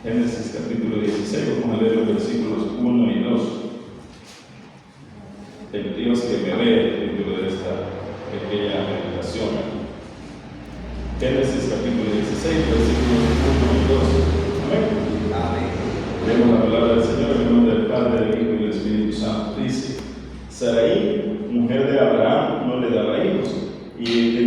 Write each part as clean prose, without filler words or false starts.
Génesis capítulo 16, vamos a leer los versículos 1 y 2. El Dios que me ve el título de esta pequeña meditación. Génesis capítulo 16, versículos 1 y 2. Amén. Amén. Leemos la palabra del Señor en el nombre del Padre, del Hijo y del Espíritu Santo. Dice: Sarai, mujer de Abraham, no le daba hijos, y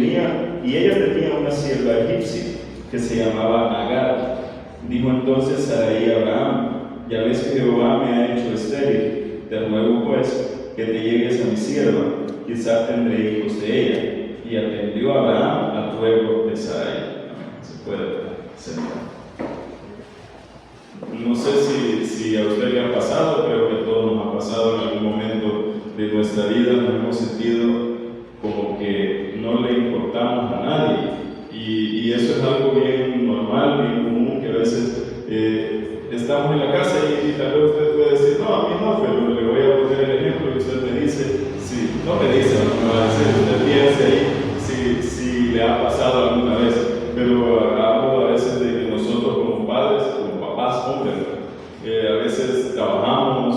ella tenía una sierva egipcia que se llamaba Agar. Dijo entonces Sarai a Abraham: ya ves que Jehová me ha hecho estéril, te ruego pues que te llegues a mi sierva, quizá tendré hijos de ella. Y atendió Abraham al ruego de Sarai. Se puede sentar. No sé si a usted le ha pasado, creo que a todos nos ha pasado en algún momento de nuestra vida, nos hemos sentido como que no le importamos a nadie. Y eso es algo bien normal, bien común, que a veces estamos en la casa y tal vez usted puede decir: no, a mí no, pero le voy a poner el ejemplo y usted me dice, no me dice, no me va a decir, usted piense ahí si le ha pasado alguna vez. Pero hablo a veces de que nosotros como padres, como papás, hombres, a veces trabajamos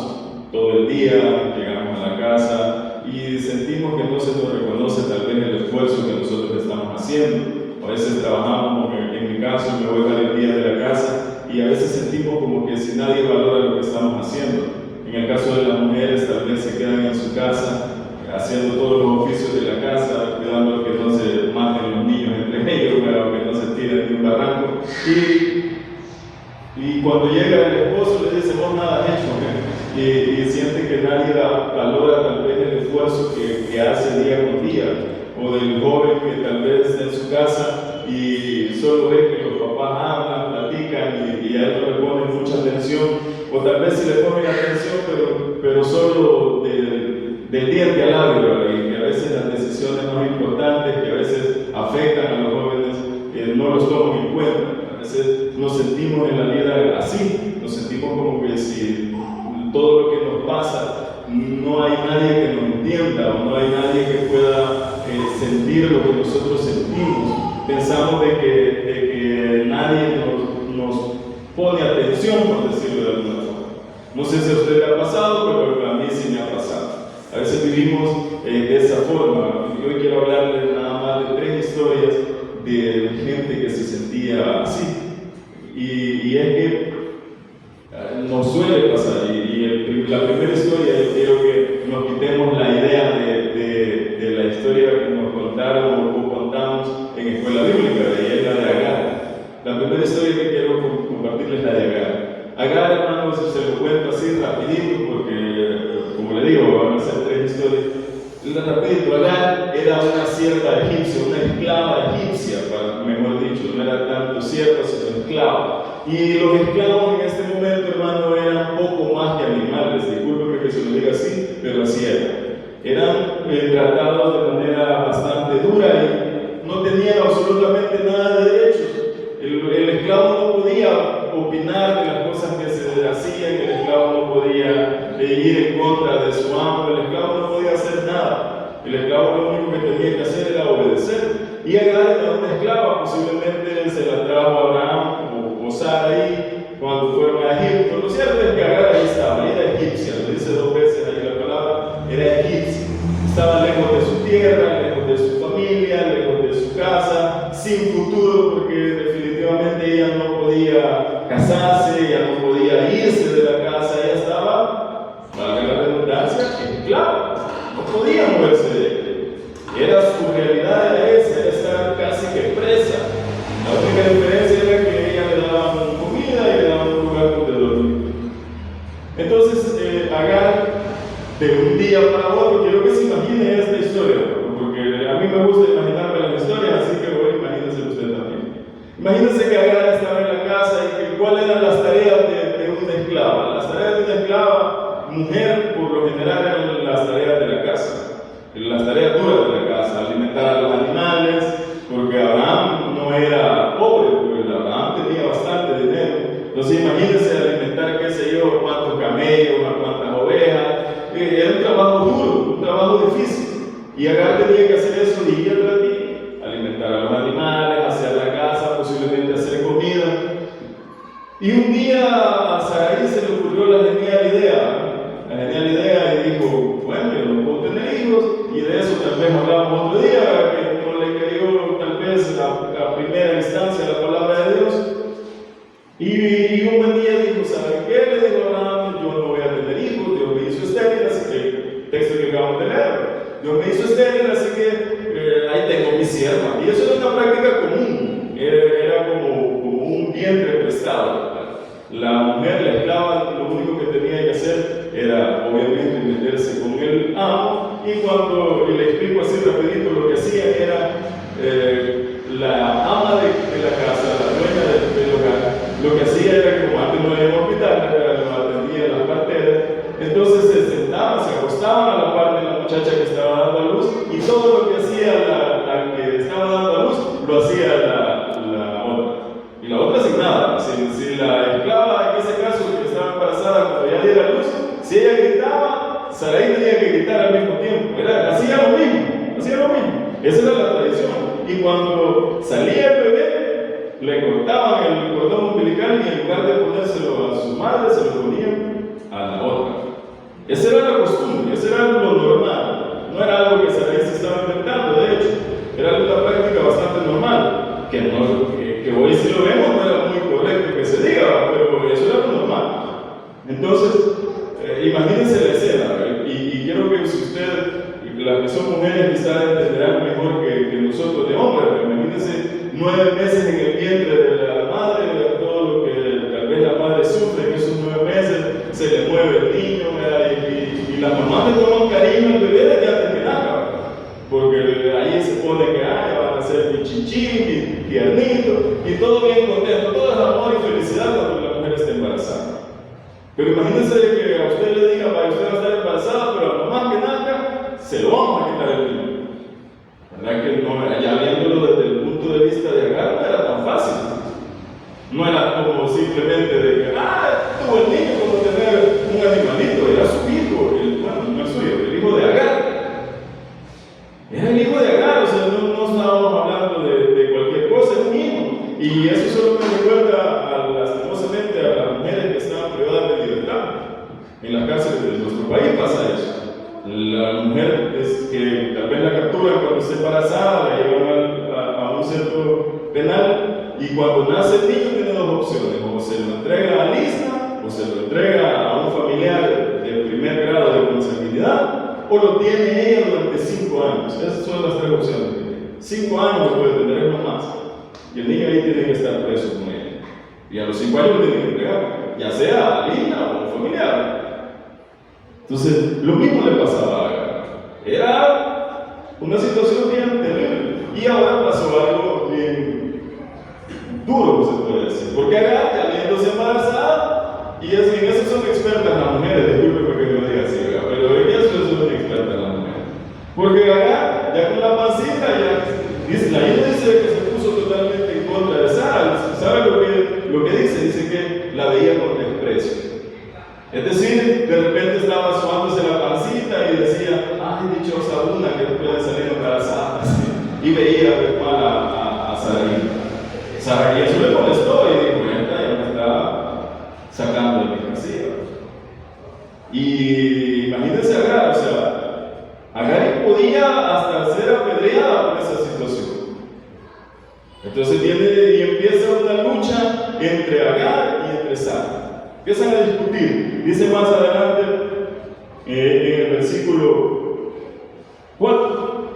todo el día, llegamos a la casa y sentimos que no se nos reconoce tal vez el esfuerzo que nosotros estamos haciendo. A veces trabajamos, en mi caso me voy varios días de la casa y a veces sentimos como que si nadie valora lo que estamos haciendo. En el caso de las mujeres, tal vez se quedan en su casa haciendo todos los oficios de la casa, cuidando que no se maten los niños entre ellos, pero que no se tiren de un barranco. Y cuando llega el esposo le dice: vos nada has hecho, y siente que nadie valora tal vez el esfuerzo que hace día con día. O del joven que tal vez está en su casa y solo ve que los papás hablan, platican y a él no le ponen mucha atención, o tal vez sí le ponen atención, pero solo del diente al labio, y que a veces las decisiones más importantes que a veces afectan a los jóvenes no los toman en cuenta. A veces nos sentimos en la vida así, nos sentimos como que si todo lo que nos pasa no hay nadie que nos entienda o no hay nadie que pueda sentir lo que nosotros sentimos. Pensamos de que nadie nos pone atención, por decirlo de alguna forma. No sé si a usted le ha pasado, pero a mí sí me ha pasado. A veces vivimos de esa forma. Y hoy quiero hablarles nada más de 3 historias de gente que se sentía así. Y es que nos suele pasar. La primera historia, yo quiero que nos quitemos la idea de la historia que nos contaron o contamos en escuela bíblica, y es la de Agar. La primera historia que quiero compartirles es la de Agar. Agar, hermanos, se lo cuento así rapidito porque, como le digo, van a ser 3 historias. Rapidito, Agar era una sierva egipcia, una esclava egipcia, mejor dicho, no era tanto sierva, sino esclava. Y los esclavos en este momento, hermano, eran poco más que animales. Discúlpeme que se lo diga así, pero así era. Eran tratados de manera bastante dura y no tenían absolutamente nada de derechos. El esclavo no podía opinar de las cosas que se hacían, el esclavo no podía ir en contra de su amo, el esclavo no podía hacer nada. El esclavo lo único que tenía que hacer era obedecer. Y Agar era una esclava, posiblemente se la trajo a Abraham o Sarai cuando fueron a Egipto. Lo cierto es que Agar ahí estaba, era egipcia, lo dice 2 veces ahí la palabra, era egipcia. Estaba lejos de su tierra, lejos de su familia, lejos de su casa, sin futuro, porque definitivamente ella no podía casarse, ella no podía irse de la casa, ella estaba, valga la redundancia, esclava, no podía moverse de ella. Era su realidad, era esa, era estar casi que presa. La única diferencia era que ella le daban comida y le daban un lugar donde dormir. Entonces, Agar, de un día para otro, quiero que se imagine esta historia, porque a mí me gusta imaginarme las historias, así que bueno, imagínense usted también. Imagínense que Agar estaba en la casa y que cuáles eran las tareas de una esclava. Las tareas de una esclava, mujer, por lo general eran las tareas de la casa. Las tareas duras de la casa, alimentar a los animales, porque Abraham no era pobre, porque Abraham tenía bastante dinero. Entonces imagínense alimentar, qué sé yo, cuántos camellos, cuántas ovejas. Era un trabajo duro, un trabajo difícil. Y Agar tenía que hacer eso día tras día, alimentar a los animales, hacer la casa, posiblemente hacer comida. Y un día a Sarai se le ocurrió la genial idea y dijo, bueno, yo no puedo tener hijos, y de eso tal vez hablamos otro día, que no le cayó tal vez a primera instancia la palabra de Dios. Y un buen día dijo, ¿saben qué? Le dijo Abraham, yo no voy a tener hijos, Dios me hizo estéril, así que, el texto que acabamos de leer, Dios me hizo estéril, así que ahí tengo mi sierva. Y eso era una práctica común, era como un vientre prestado. La mujer, la esclava, lo único que tenía que hacer era obviamente meterse con el amo, y cuando, y le explico así rapidito, lo que hacía era la ama de la casa, la dueña del hogar, lo que hacía era, como antes no había hospital, lo atendía las parteras, entonces se sentaban, se acostaban a la par de la muchacha que estaba dando a luz, y todo lo que hacía la que estaba dando a luz, lo hacía la otra. Y la otra sin nada. Si la esclava, en ese caso, que estaba embarazada, cuando ya diera luz, si ella gritaba, Sarai tenía que gritar al mismo tiempo. Hacía lo mismo. Esa era la tradición. Y cuando salía el bebé, le cortaban el cordón umbilical y en lugar de ponérselo a su madre, se lo ponían a la otra. Esa era la costumbre, esa era lo normal. No era algo que Sarai se estaba inventando, de hecho. Era una práctica bastante normal, que hoy si lo vemos no era muy correcto que se diga, pero eso era lo normal. Entonces, imagínense la escena, y quiero que si usted, las que son mujeres quizás entenderán mejor que nosotros de hombres, imagínense 9 meses en el vientre de la madre, todo lo que tal vez la madre sufre en esos 9 meses, se le mueve el niño, y las mamás le toman cariño al bebé desde antes que nazca, porque ahí se pone que van a ser pichichín, y tiernito, y todo bien contento, todo es amor y felicidad cuando la mujer está embarazada. Pero imagínense que a usted le diga, para usted va a estar embarazada, pero a la mamá que nazca, se lo vamos a quitar el niño. ¿Verdad que no? Ya viéndolo desde el punto de vista de Agar, no era tan fácil. No era como simplemente de que, tuvo el niño como tener un animalito, era su hijo, bueno, no es suyo, el hijo de Agar. Era el hijo de Agar, o sea, no estábamos hablando de cualquier cosa, es un hijo. Y eso solo me recuerda lastimosamente a las mujeres que estaban privadas de libertad. En las cárceles de nuestro país pasa eso. La mujer es que tal vez la capturan cuando está embarazada, la llevan a un centro penal, y cuando nace el niño tiene dos opciones: o se lo entrega a Lisa, o se lo entrega a un familiar de primer grado de consanguinidad, o lo tiene ella durante 5 años. Esas son las 3 opciones. 5 años puede tener, no más. Y el niño ahí tiene que estar preso con ella. Y a los 5 años lo tiene que entregar, ya sea a Lina o a un familiar. Entonces, lo mismo le pasaba a Agar. Era una situación bien terrible. Y ahora pasó algo bien duro, se puede decir. Porque Agar, ya viéndose embarazada, y en eso son expertas las mujeres, disculpe porque no diga así, ¿verdad? Pero en eso son expertas las mujeres. Porque Agar, ya con la pancita, la Biblia dice que se puso totalmente en contra de Sara. ¿Sabe lo que dice? Dice que la veía con desprecio. Es decir, de repente estaba asomándose la pancita y decía, ay, dichosa una que puede salir embarazada. Y veía mal a Sarai. Sarai eso le molestó y dijo, ya me está sacando de mi casilla. Y imagínense a Agar, o sea, Agar podía hasta ser apedreada por esa situación. Entonces viene y empieza una lucha entre Agar y entre Sara. Empiezan a discutir. Dice más adelante en el versículo 4: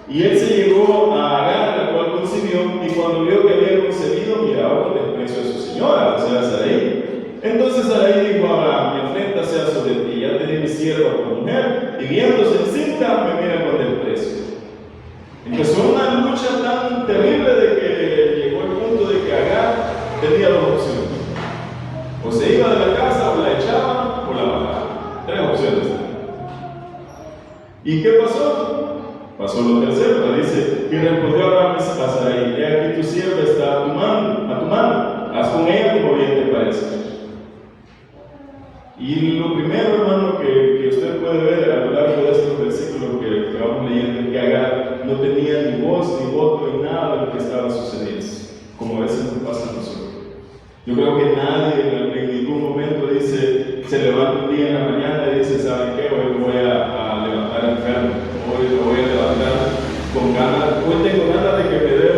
y él se llegó a Agar, la cual concibió, y cuando vio que había concebido, miraba con desprecio a su señora, o sea, a Sarai. Entonces Sarai dijo a Abraham: mi afrenta sea sobre ti, ya te di mi sierva por mujer, y viéndose encinta me mira con desprecio. Empezó una lucha tan terrible de que llegó el punto de que Agar tenía 2 opciones: o se iba de la casa, o la echaban, o la mataban. 3 opciones. ¿Y qué pasó? Pasó lo tercero, dice, y respondió Abraham a Sarai: he aquí tu sierva está a tu mano, haz con ella como bien te parece. Y lo primero, hermano, que usted puede ver a lo largo de estos versículos que vamos leyendo, es que Agar no tenía ni voz ni voto en nada de lo que estaba sucediendo, como a veces nos pasa a nosotros. Yo creo que nadie en ningún momento dice, se levanta un día en la mañana y dice, ¿saben qué? Hoy voy a levantar enfermo, hoy lo voy a levantar con ganas, hoy tengo ganas de que me dé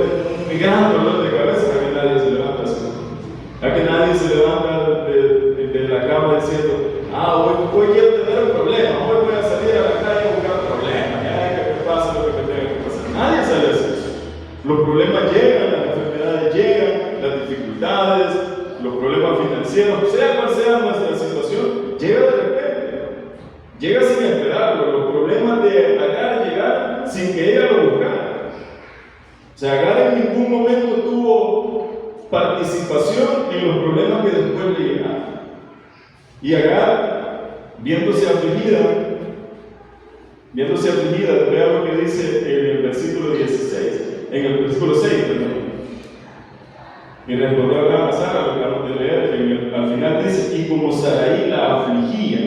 un gran dolor de cabeza. A que nadie se levanta así. A que nadie se levanta de la cama diciendo, hoy quiero tener un problema, hoy voy a salir a la calle a buscar problemas, que me pase lo que me tenga que pasar. Nadie sale así. Los problemas llegan, las enfermedades llegan, las dificultades, los problemas financieros, sea cual sea nuestra situación, llega de repente, llega sin esperarlo. Los problemas de Agar llegaron sin que ella lo buscara. O sea, Agar en ningún momento tuvo participación en los problemas que después le llegaron. Y Agar, viéndose afligida, vea lo que dice en el versículo 16, en el versículo 6, perdón. Y respondió Abraham a Sara, lo que acabamos de leer, al final dice, y como Sarai la afligía,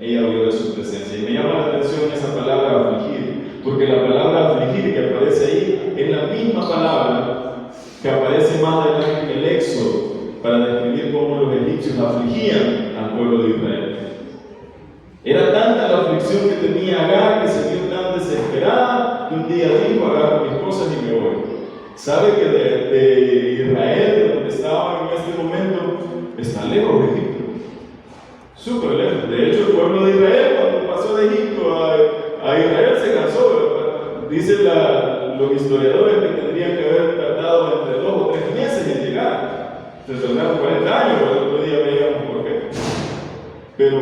ella oyó de su presencia. Y me llama la atención esa palabra afligir, porque la palabra afligir que aparece ahí es la misma palabra que aparece más adelante en el Éxodo, para describir cómo los egipcios afligían al pueblo de Israel. Era tanta la aflicción que tenía Agar que se vio tan desesperada que un día dijo, agarro mis cosas y me voy. Sabe que de Israel, de donde estaban en este momento, está lejos de Egipto. Súper lejos. De hecho, el pueblo de Israel, cuando pasó de Egipto a Israel, se cansó. Dicen los historiadores que tendrían que haber tardado entre 2 o 3 meses en llegar. Se tardaron 40 años, el otro día veíamos por qué. Pero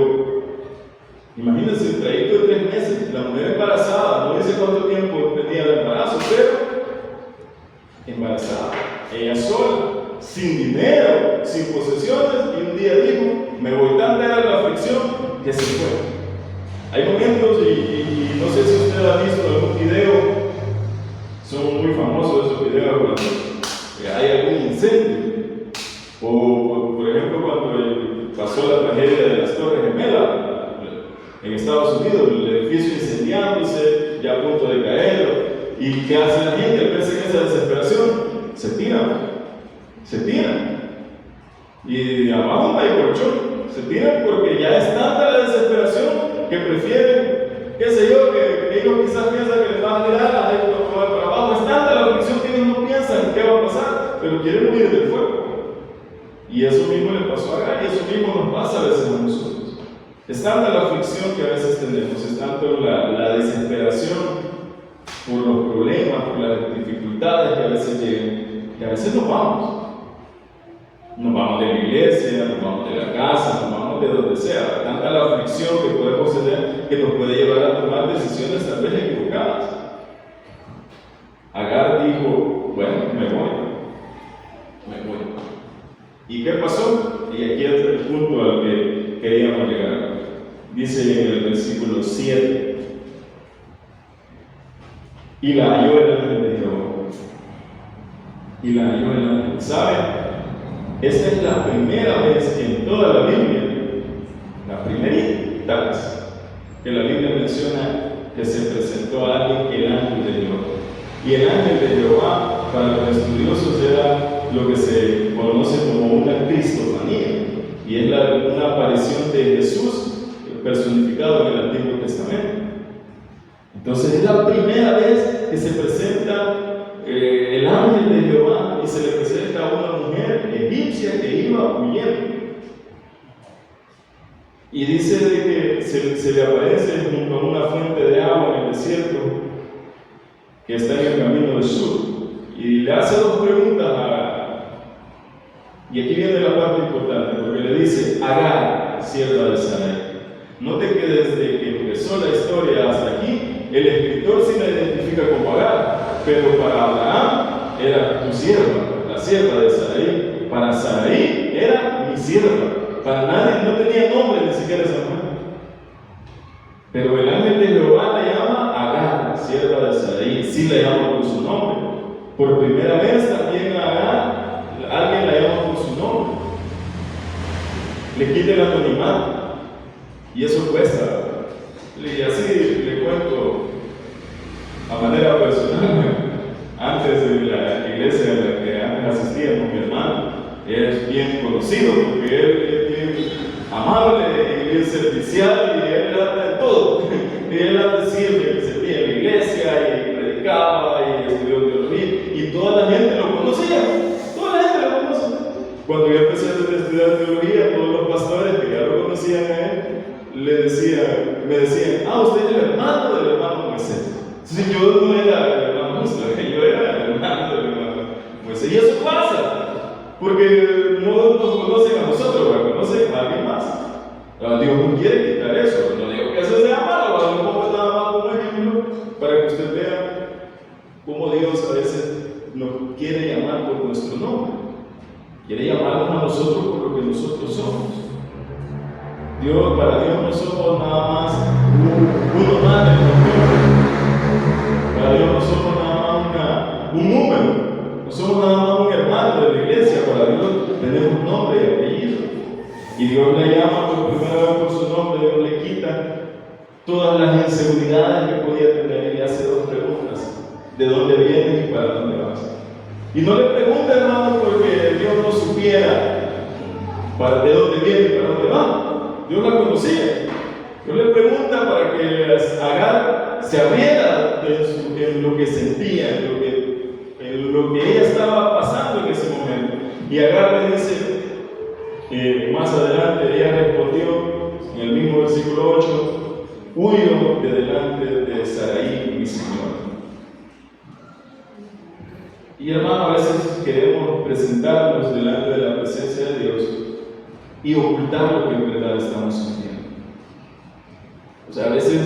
imagínense el trayecto de 3 meses, la mujer embarazada, no dice cuánto tiempo tenía el embarazo, pero embarazada, ella sola, sin dinero, sin posesiones, y un día dijo, me voy, tanta era la aflicción que se fue. Hay momentos, y no sé si usted ha visto algún video, son muy famosos esos videos cuando hay algún incendio, o por ejemplo cuando pasó la tragedia de las Torres Gemelas en Estados Unidos, el edificio incendiándose, ya a punto de caer. ¿Y qué hace la gente al verse en esa desesperación? Se tiran. Y abajo no hay colchón. Se tiran porque ya es tanta la desesperación que prefieren, qué sé yo, que ellos quizás piensan que les va a tirar ahí para abajo. Es tanta la aflicción que ellos no piensan qué va a pasar, pero quieren huir del fuego. Y eso mismo le pasó a Agar, y eso mismo nos pasa a veces a nosotros. Es tanta la aflicción que a veces tenemos, es tanto la desesperación por los problemas, por las dificultades que a veces llegan, que a veces nos vamos. Nos vamos de la iglesia, nos vamos de la casa, nos vamos de donde sea. Tanta la aflicción que podemos tener que nos puede llevar a tomar decisiones tal vez equivocadas. Agar dijo, bueno, me voy. ¿Y qué pasó? Y aquí es el punto al que queríamos llegar. Dice en el versículo 7, y la halló el ángel de Jehová. ¿Saben? Esta es la primera vez en toda la Biblia, la primerita vez que la Biblia menciona que se presentó a alguien el ángel de Jehová. Y el ángel de Jehová, para los estudiosos, era lo que se conoce como una cristofanía, y es una aparición de Jesús personificado en el Antiguo Testamento. Entonces es la primera vez que se presenta el ángel de Jehová y se le presenta a una mujer egipcia que iba huyendo. Y dice de que se le aparece junto a una fuente de agua en el desierto que está en el camino del sur. Y le hace 2 preguntas a Agar. Y aquí viene la parte importante, porque le dice, Agar, sierva de Sarai. Note que desde que empezó la historia hasta aquí, el escritor sí la identifica como Agar, pero para Abraham era tu sierva, la sierva de Sarai. Para Sarai era mi sierva. Para nadie, no tenía nombre ni siquiera esa mujer. Pero el ángel de Jehová la llama Agar, sierva de Sarai. Sí la llama por su nombre. Por primera vez también a Agar, alguien la llama por su nombre. Le quita el anonimato. Y eso cuesta. Y así le cuento a manera personal. Antes de la iglesia a la que antes asistía con mi hermano, es bien conocido porque él es bien amable y bien servicial y él habla de todo. Y él decía que servía en la iglesia y predicaba y estudió teología y toda la gente lo conocía. Toda la gente lo conoce. Cuando yo empecé a estudiar teología, todos los pastores que ya lo conocían a él me decían, usted es el hermano del hermano Moisés. Entonces yo no era el hermano Moisés, yo era el hermano del hermano Moisés. Y eso pasa, porque no nos conocen a nosotros, pero conocen a alguien más. Dios no quiere quitar eso. No digo que eso sea malo, a lo mejor nada más como ejemplo para que usted vea cómo Dios a veces nos quiere llamar por nuestro nombre. Quiere llamarnos a nosotros por lo que nosotros somos. Para Dios no somos nada más uno más del mundo. Para Dios no somos nada más un número. No somos nada más un hermano de la iglesia. Para Dios tenemos nombre y apellido. Y Dios le llama por primera vez por su nombre. Dios le quita todas las inseguridades que podía tener y le hace dos preguntas: ¿de dónde vienes y para dónde vas? Y no le pregunta, hermano, porque Dios no supiera de dónde viene y para dónde va. Dios la conocía. Dios le pregunta para que Agar se abriera en lo que sentía, en lo que ella estaba pasando en ese momento. Y Agar le dice, más adelante, ella respondió en el mismo versículo 8: huyo de delante de Sarai, mi señora. Y hermano, a veces queremos presentarnos delante de la presencia de Dios y ocultar lo que en verdad estamos sintiendo. O sea, a veces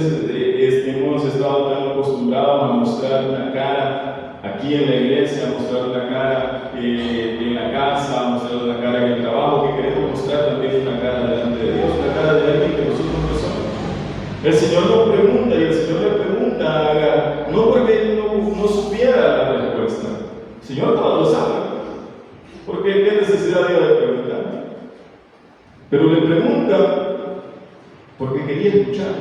hemos estado tan acostumbrados a mostrar una cara aquí en la iglesia, a mostrar una cara en la casa, a mostrar una cara en el trabajo, que queremos mostrar también una cara delante de Dios, una cara de alguien que nosotros no somos. El Señor nos pregunta y el Señor le pregunta a Agar, no porque él no supiera la respuesta. El Señor todo lo sabe. Porque qué necesidad había de preguntar. Pero le pregunta porque quería escuchar.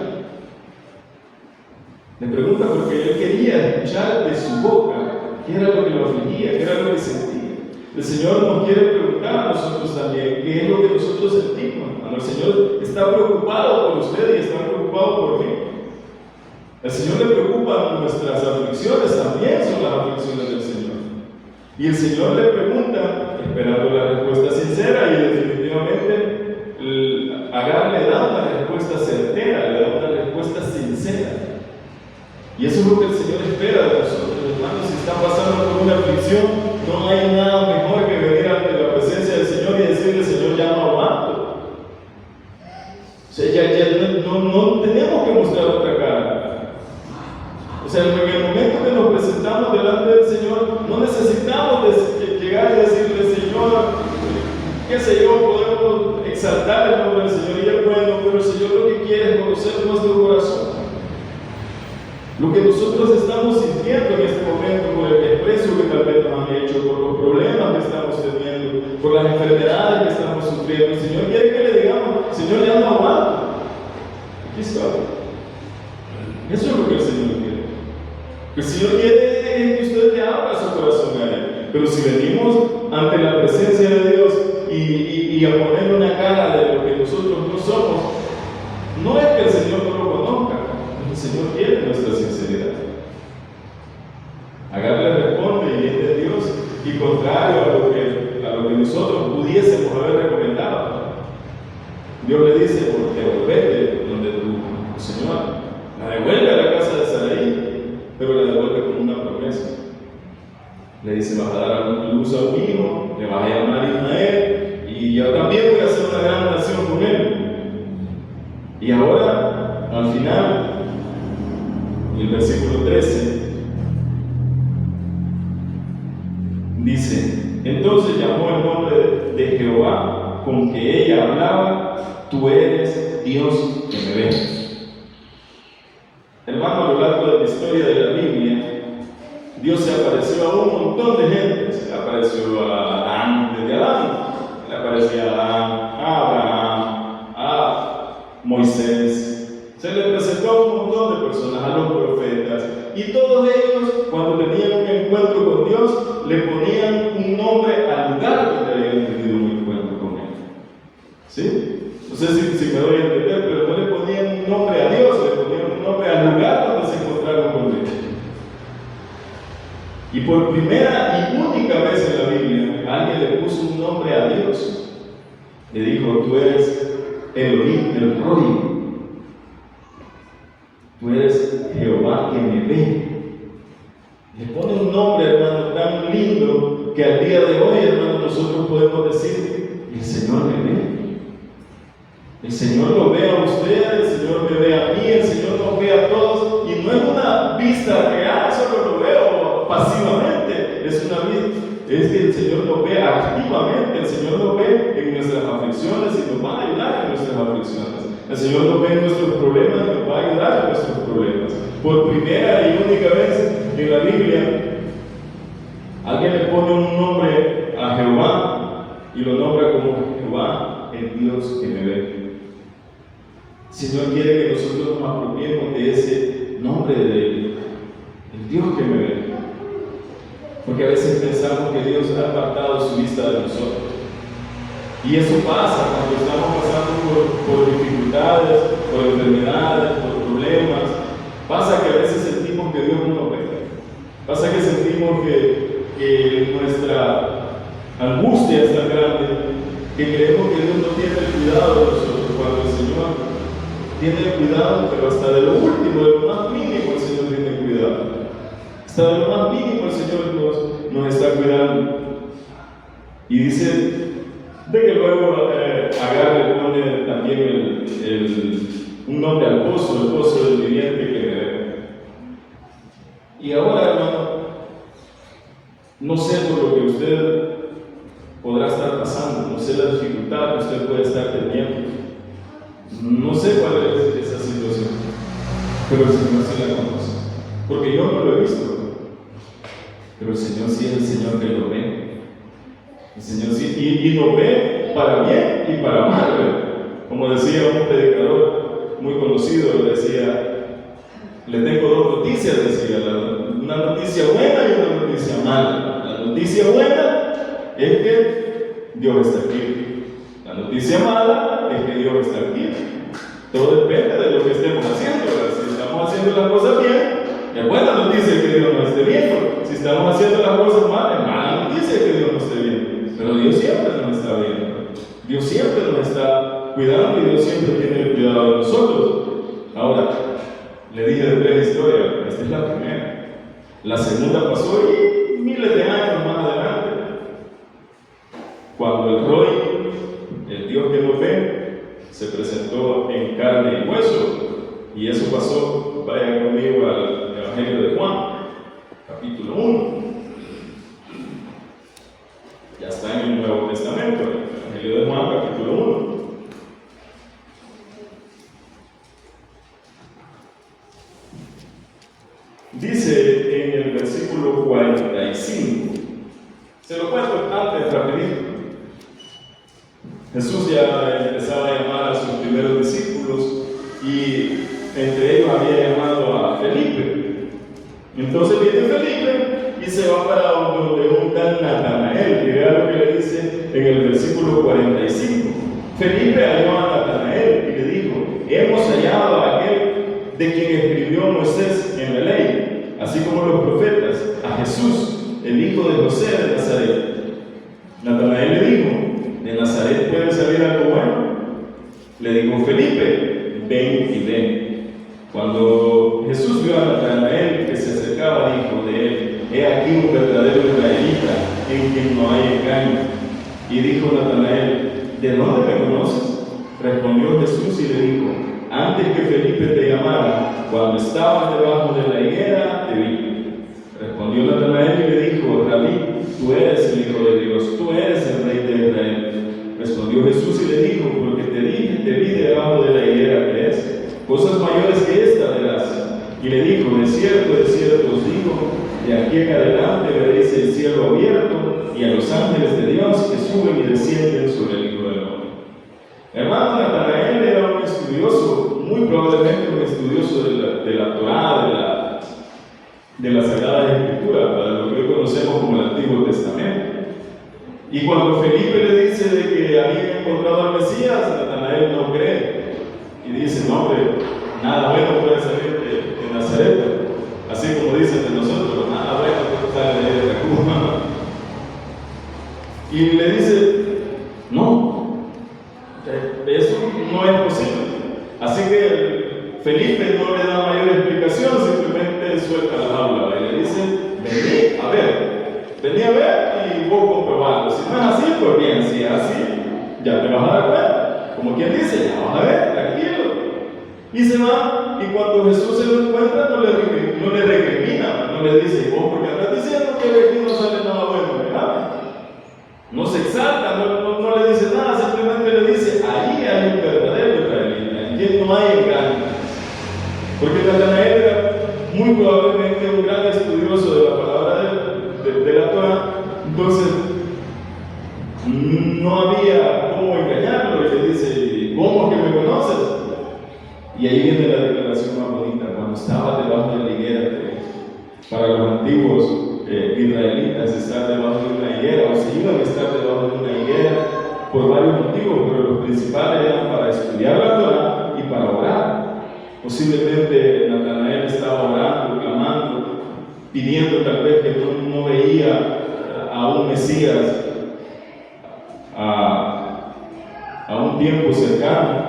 Le pregunta porque él quería escuchar de su boca qué era lo que lo afligía, qué era lo que sentía. El Señor nos quiere preguntar a nosotros también qué es lo que nosotros sentimos. El Señor está preocupado por usted y está preocupado por mí. El Señor le preocupa nuestras aflicciones, también son las aflicciones del Señor. Y el Señor le pregunta, esperando la respuesta sincera, y definitivamente Agar le da una respuesta certera, le da una respuesta sincera. Y eso es lo que el Señor espera de nosotros, hermanos. Si están pasando por una aflicción, no hay nada mejor que venir ante la presencia del Señor y decirle: Señor, ya no aguanto. O sea, no tenemos que mostrar otra cara. O sea, en el momento que nos presentamos delante del Señor, no necesitamos llegar y decirle: Señor, qué sé yo, podemos exaltar el nombre del Señor y es bueno, pero el Señor lo que quiere es conocer nuestro corazón. Lo que nosotros estamos sintiendo en este momento, por el desprecio que tal vez nos han hecho, por los problemas que estamos teniendo, por las enfermedades que estamos sufriendo, el Señor quiere que le digamos: Señor, ya no aguanto. Aquí está. Eso es lo que el Señor quiere. El Señor quiere que usted le abra su corazón a Él. Pero si venimos ante la presencia de Dios y a poner una cara de lo que nosotros no somos, no es que el Señor no lo conozca. El Señor quiere nuestra sinceridad. Agar le responde y es de Dios, y contrario a lo que nosotros pudiésemos haber recomendado. Dios le dice: devuélvete donde tu Señor. La devuelve a la casa de Sarai, pero la devuelve con una promesa. Le dice: vas a dar a luz a un hijo, le vas a llamar Ismael, y yo también voy a hacer una gran nación con él. Y ahora, al final, el versículo 13 dice: entonces llamó el nombre de Jehová con que ella hablaba: tú eres Dios que me ves. Hermano, a lo largo de la historia de la Biblia, Dios se apareció a un montón de gente. Se le apareció a Adán desde Adán, se le apareció a Adán, a Abraham, a Moisés, se le presentó a un montón de personas, a los profetas, y todos ellos, cuando tenían un encuentro con Dios, le ponían un nombre al lugar donde habían tenido ¿Sí? No sé si me doy a entender, pero no le ponían un nombre a Dios, le ponían un nombre al lugar donde se encontraron con Dios. Y por primera y única vez en la Biblia, alguien le puso un nombre a Dios. Le dijo: tú eres Elohim, el Roy. Tú eres Jehová que me ve. Le pone un nombre, hermano, tan lindo que al día de hoy, hermano, nosotros podemos decir: el Señor me ve. El Señor lo ve a usted, el Señor me ve a mí, el Señor nos ve a todos. Y no es una vista real, solo lo veo pasivamente. Es una vista, es que el Señor nos ve activamente. El Señor nos ve en nuestras aflicciones y nos va a ayudar en nuestras aflicciones. El Señor nos ve en nuestros problemas y nos va a ayudar en nuestros problemas. Por primera y única vez en la Biblia, alguien le pone un nombre a Jehová y lo nombra como Jehová, el Dios que me ve. El Señor quiere que nosotros nos apropiemos de ese nombre de Él, el Dios que me ve. Porque a veces pensamos que Dios ha apartado su vista de nosotros. Y eso pasa cuando estamos pasando por dificultades, por enfermedades, por problemas. Pasa que a veces sentimos que Dios no nos ve. Pasa que sentimos que nuestra angustia es tan grande que creemos que Dios no tiene el cuidado de nosotros, cuando el Señor tiene el cuidado, pero hasta de lo último, de lo más mínimo el Señor tiene cuidado. Hasta de lo más mínimo el Señor nos está cuidando. Y dice de que luego Agar le pone también un nombre al pozo, el pozo del viviente que me ve. Y ahora, hermano, no sé por lo que usted podrá estar pasando, no sé la dificultad que usted puede estar teniendo, no sé cuál es esa situación, pero el Señor sí la conoce, porque yo no lo he visto, pero el Señor sí es el Señor que lo ve. El Señor sí, y lo ve para bien y para mal. Como decía un predicador muy conocido, decía: le tengo dos noticias, decía, una noticia buena y una noticia mala. La noticia buena es que Dios está aquí. La noticia mala es que Dios está aquí. Todo depende de lo que estemos haciendo. Si estamos haciendo las cosas bien, es buena noticia que Dios nos esté viendo. Si estamos haciendo las cosas mal, es mala noticia que Dios nos esté viendo. Pero Dios siempre nos está viendo. Dios siempre nos está cuidando y Dios siempre tiene el cuidado de nosotros. Ahora, le dije de 3 historias, esta es la primera. La segunda pasó y miles de años más adelante, cuando el Roy, el Dios que nos ve, se presentó en carne y hueso. Y eso pasó, vaya conmigo al Evangelio de Juan, capítulo 1. Ya está en el Nuevo Testamento, el Evangelio de Juan, capítulo 1. Dice en el versículo 45, se lo cuento antes rapidito. Jesús ya empezaba a llamar a sus primeros discípulos y entre ellos había llamado a Felipe. Entonces viene Felipe y se va para donde un tal Natanael, y vea lo que le dice en el versículo 45. Felipe halló a Natanael y le dijo: hemos hallado a aquel de quien escribió Moisés en la ley, así como los profetas, a Jesús, el hijo de José de Nazaret. Natanael le dijo: ¿de Nazaret puede salir algo bueno? Le dijo Felipe: ven y ven. Cuando Jesús vio a Natanael que se acercaba, dijo de él: he aquí un verdadero israelita en quien no hay engaño. Y dijo Natanael: ¿de dónde me conoces? Respondió Jesús y le dijo: antes que Felipe te llamara, cuando estabas debajo de la higuera, te vi. Respondió Natanael y le dijo: Rabí, tú eres el Hijo de Dios, tú eres el Rey de Israel. Respondió Jesús y le dijo: porque te vi debajo de la higuera, ¿crees? Cosas mayores que esta verás. Y le dijo: de cierto os digo, de aquí en adelante veréis el cielo abierto y a los ángeles de Dios que suben y descienden sobre el Hijo del Hombre. Hermano, Natanael era un estudioso, muy probablemente un estudioso de la Torá, de la Sagrada Escritura, para lo que hoy conocemos como el Antiguo Testamento. Y cuando Felipe le dice de que había encontrado al Mesías, nada bueno puede salir de Nazaret, así como dicen de nosotros, nada bueno sale de Cuba. Y le dice, no, eso no es posible. Así que Felipe no le da mayor explicación, simplemente suelta la jaula y le dice, vení a ver y vos comprobarlo. Si no es así, pues bien, si es así, ya te vas a dar cuenta. Como quien dice, ya vas a ver, tranquilo. Y se va, y cuando Jesús se lo encuentra, no le recrimina, no le dice, vos porque andas diciendo que de aquí no sale nada bueno, ¿verdad? No se exalta, no le dice nada, simplemente le dice, ahí hay un verdadero israelita, en quien no hay engaño. Porque Natanael era muy probablemente un gran estudioso de la palabra de la Torah, entonces no había cómo engañarlo, y le dice, ¿cómo que me conoces? Y ahí viene la declaración más bonita, cuando estaba debajo de la higuera, para los antiguos israelitas estar debajo de una higuera, o se iban a estar debajo de una higuera por varios motivos, pero los principales eran para estudiar la Torah y para orar. Posiblemente Natanael estaba orando, clamando, pidiendo tal vez que no veía a un Mesías a un tiempo cercano.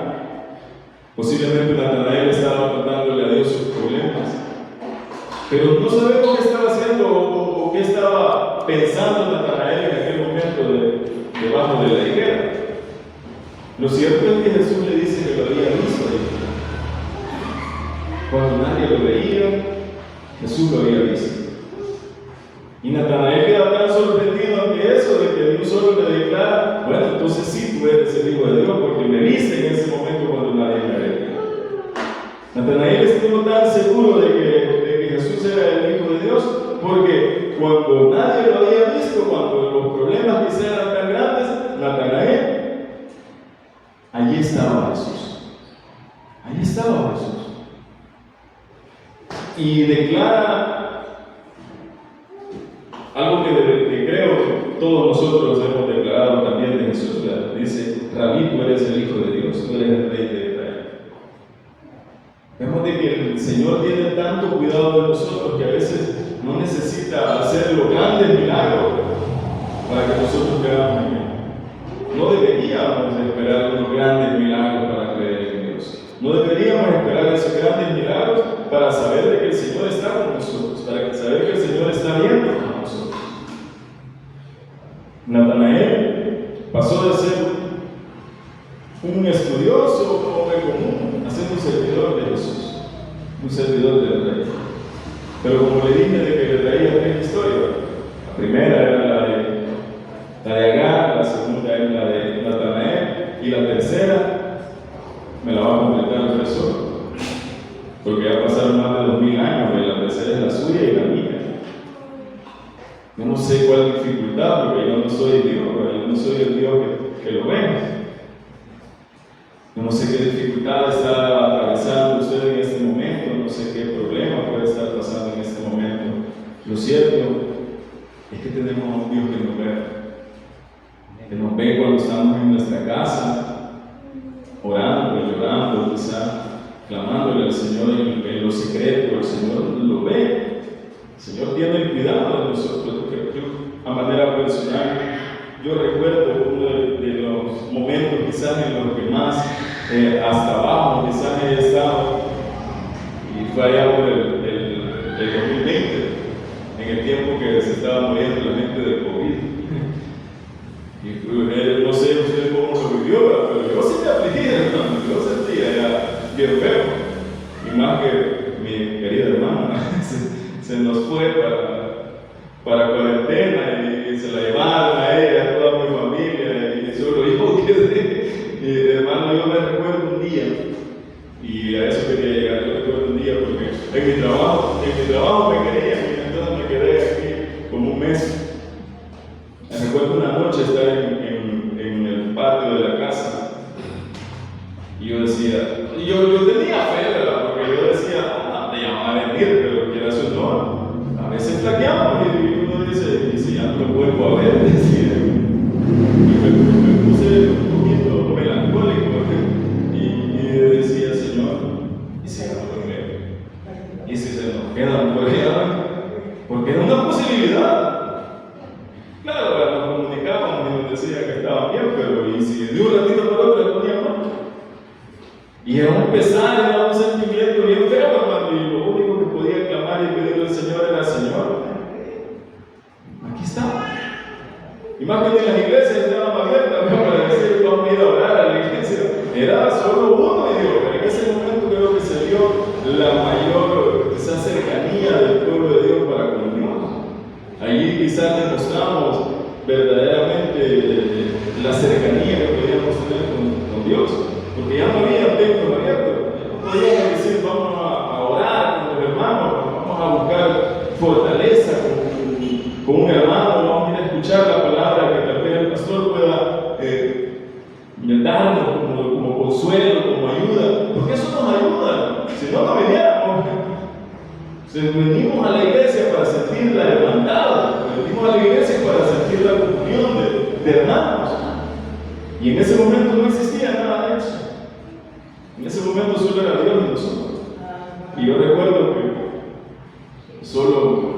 Posiblemente Natanael estaba contándole a Dios sus problemas, pero no sabemos qué estaba haciendo o qué estaba pensando Natanael en aquel momento debajo de la higuera. Lo cierto es que Jesús le dice que lo había visto ahí. Cuando nadie lo veía, Jesús lo había visto. Y Natanael queda tan sorprendido ante eso, de que Dios solo le declara, bueno, entonces sí, tú eres el Hijo de Dios, porque me viste en ese momento cuando nadie me veía. Natanael estuvo tan seguro de que Jesús era el Hijo de Dios, porque cuando nadie lo había visto, cuando los problemas quizás eran tan grandes, Natanael, allí estaba Jesús. Allí estaba Jesús. Y declara algo que creo que todos nosotros hemos declarado también de Jesús. Dice, Rabí, tú eres el Hijo de Dios, tú eres el Rey de Israel. Vemos de que el Señor tiene tanto cuidado de nosotros que a veces no necesita hacer los grandes milagros para que nosotros creamos en Él. No deberíamos esperar unos grandes milagros para creer en Dios. No deberíamos esperar esos grandes milagros para saber de que el Señor está con nosotros, para saber que el Señor está viendo con nosotros. Natanael pasó de ser un estudioso hombre común a ser un servidor de Jesús, un servidor del Rey. Pero como le dije de que le traía tres historias, la primera era la de Agar, la segunda era la de Natanael y la tercera me la va a completar el profesor, porque ya pasaron más de 2000 años y la tercera es la suya y la mía. Yo no sé cuál dificultad, porque yo no soy Dios, yo no soy el Dios que lo ve. Yo no sé qué dificultad está atravesando usted en este momento, no sé qué problema puede estar pasando en este momento. Lo cierto es que tenemos a un Dios que nos ve cuando estamos en nuestra casa, orando, llorando, quizá clamándole al Señor en lo secreto. El Señor lo ve. El Señor tiene el cuidado de nosotros. A manera personal, yo recuerdo uno de los momentos quizás en los que más hasta abajo quizás he estado, y fue allá por el 2020, en el tiempo que se estaba muriendo la gente del COVID. Y no sé usted cómo lo vivió, pero yo sí me afligí, hermano. Yo sentía ya bien feo, y más que mi querida hermana se nos fue para cuarentena y se la llevaron a ella, a toda mi familia, y solo yo quedé. Y hermano, yo me recuerdo un día, y a eso quería llegar. Yo recuerdo un día porque en mi trabajo me querían, y entonces me quedé aquí como un mes. Me recuerdo una noche estar en el patio de la casa, y yo decía, yo tenía fe, ¿verdad? Porque yo decía, te llaman a venir, pero quieras o no, a veces flaqueamos y uno dice, y si ya no lo vuelvo a ver, decía. Y me puse un poquito melancólico y decía, Señor, y si un ratito por otro le ponía mano. Y era un pesar, era un sentimiento bien feo, hermano. Y lo único que podía clamar y pedirle al Señor era: Señor, aquí está. Y más que en las iglesias estaban abiertas para decir: vamos a ir a orar a la iglesia. Era solo uno, y digo, pero en ese momento creo que se dio la mayor cercanía del pueblo de Dios para con Dios. Allí quizás demostramos verdaderamente la cercanía que podíamos tener con Dios, porque ya no había templo abierto. No podíamos decir: vamos a orar con los hermanos, vamos a buscar fortaleza con un hermano, vamos a ir a escuchar la palabra que tal vez el pastor pueda darnos como consuelo, como ayuda, porque eso nos ayuda. Si no, no viniéramos. Venimos a la iglesia para sentir la hermandad, venimos a la iglesia para sentir la comunión de hermanos. Y en ese momento no existía nada de eso. En ese momento solo era Dios y nosotros. Y yo recuerdo que solo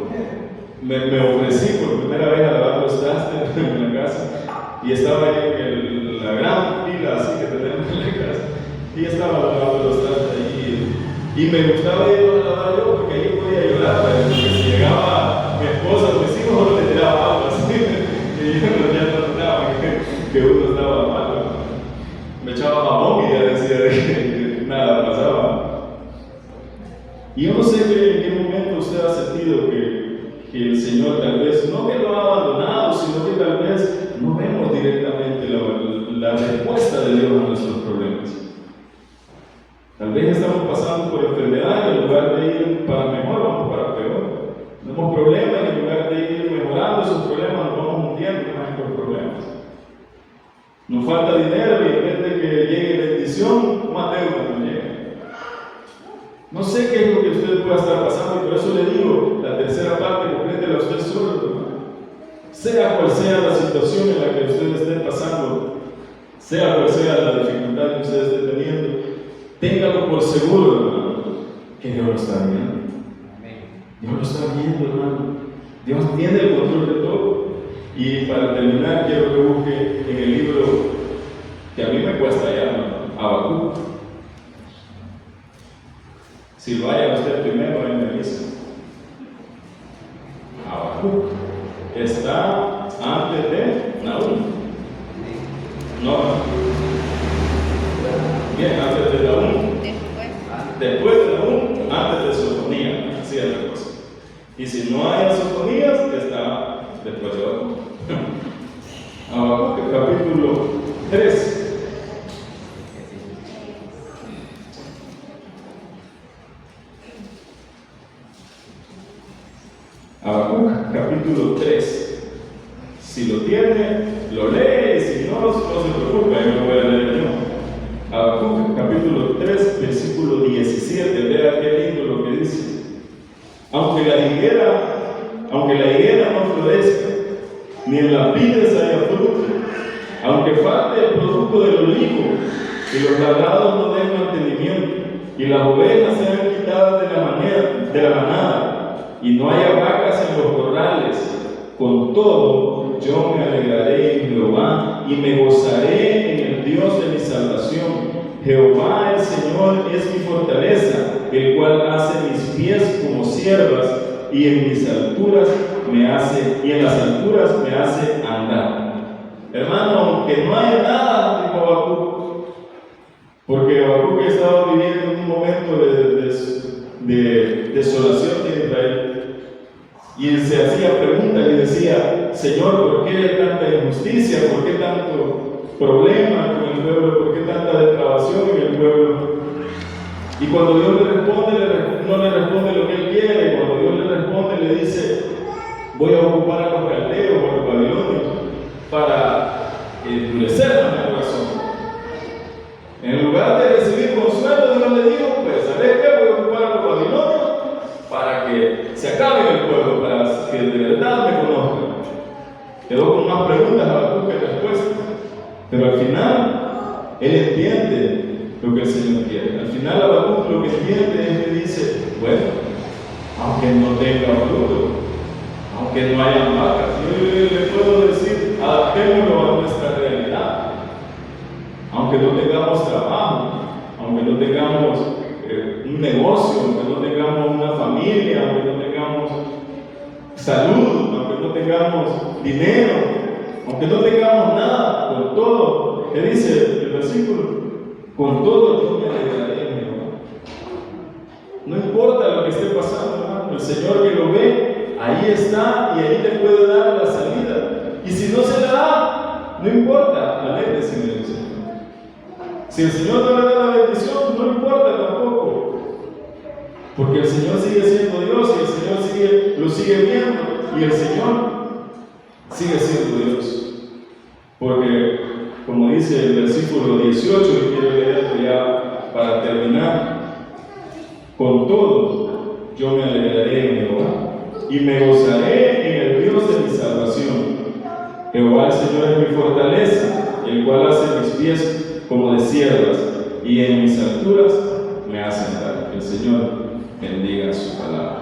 me ofrecí por primera vez a lavar los trastes en la casa, y estaba ahí en la gran pila así que tenemos en la casa, y estaba lavando los trastes allí. Y me gustaba ir a lavar yo porque ahí podía llorar, porque si llegaba mi esposa o mis hijos no le tiraba agua así, y ellos ya no notaban que uno estaba mal. Me echaba jabón y ya decía que nada pasaba. Y yo no sé en qué momento usted ha sentido que el Señor tal vez, no que lo ha abandonado, sino que tal vez no vemos directamente la respuesta de Dios a nuestros problemas. Tal vez estamos pasando por enfermedad y en lugar de ir para mejor, vamos para peor. Tenemos problemas y en lugar de ir mejorando esos problemas, nos vamos hundiendo más en los problemas. Nos falta dinero y en vez de que llegue bendición, más deuda nos llega. No sé qué es lo que usted pueda estar pasando, y por eso le digo, la tercera parte, complétela usted solo, hermano. Sea cual sea la situación en la que usted esté pasando, sea cual sea la dificultad que usted esté teniendo, téngalo por seguro, hermano, que Dios lo está viendo. Dios lo está viendo, hermano. Dios tiene el control de todo. Y para terminar, quiero que busque en el libro que a mí me cuesta ya, hermano, Habacuc. Si lo haya usted primero, ahí me dice. Habacuc está antes de Nahum. No. Bien, antes de Nahum. Después de Nahum, antes de Sofonía. Así es la cosa. Y si no hay Sofonías, está después de Habacuc. Habacuc, capítulo 3. Habacuc, capítulo 3. Si lo tiene, lo lee, y si no, no se preocupe, yo lo voy a leer yo. Habacuc, capítulo 3, versículo 17. Vea qué lindo lo que dice. Aunque la higuera no florezca, ni en las vides haya fruto, aunque falte el producto del olivo, y los labrados no den mantenimiento, y las ovejas sean quitadas de la manada, y no haya vacas en los corrales, con todo yo me alegraré en Jehová y me gozaré en el Dios de mi salvación. Jehová el Señor es mi fortaleza, el cual hace mis pies como ciervas, y en las alturas me hace andar. Hermano, aunque no haya nada, dijo Habacuc, porque Habacuc estaba viviendo en un momento de desolación de Israel. Y se hacía preguntas y decía: Señor, ¿por qué tanta injusticia? ¿Por qué tanto problema con el pueblo? ¿Por qué tanta depravación en el pueblo? Y cuando Dios le responde, no le responde lo que él quiere. Cuando Dios le responde, le dice: voy a ocupar a los caldeos o a los babilonios para endurecer mi corazón. En lugar de recibir consuelo, Dios le dijo: pues, ¿sabes qué? Voy a ocupar a los babilonios para que se acabe el pueblo, para que de verdad me conozcan. Quedó con más preguntas Habacuc que respuestas, pero al final él entiende lo que el Señor quiere. Al final Habacuc lo que entiende es que dice: bueno, aunque no tenga fruto, aunque no haya vacas, yo le puedo decir, adaptémoslo a nuestra realidad. aunque no tengamos trabajo, aunque no tengamos un negocio, aunque no tengamos una familia, aunque no tengamos salud, aunque no tengamos dinero, aunque no tengamos nada, con todo, ¿qué dice el versículo? Con todo yo me alegraré en Jehová. No importa lo que esté pasando, hermano, el Señor que lo ve, ahí está y ahí le puede dar la salida. Y si no se la da, no importa, alégrese en el Señor. Si el Señor no le da la bendición, no importa tampoco. Porque el Señor sigue siendo Dios y el Señor lo sigue viendo y el Señor sigue siendo Dios. Porque, como dice el versículo 18, y quiero leerlo ya para terminar, con todo yo me alegraré en Jehová y me gozaré en el Dios de mi salvación. Jehová el Señor es mi fortaleza, el cual hace mis pies como de siervas y en mis alturas me hace andar. El Señor bendiga su palabra.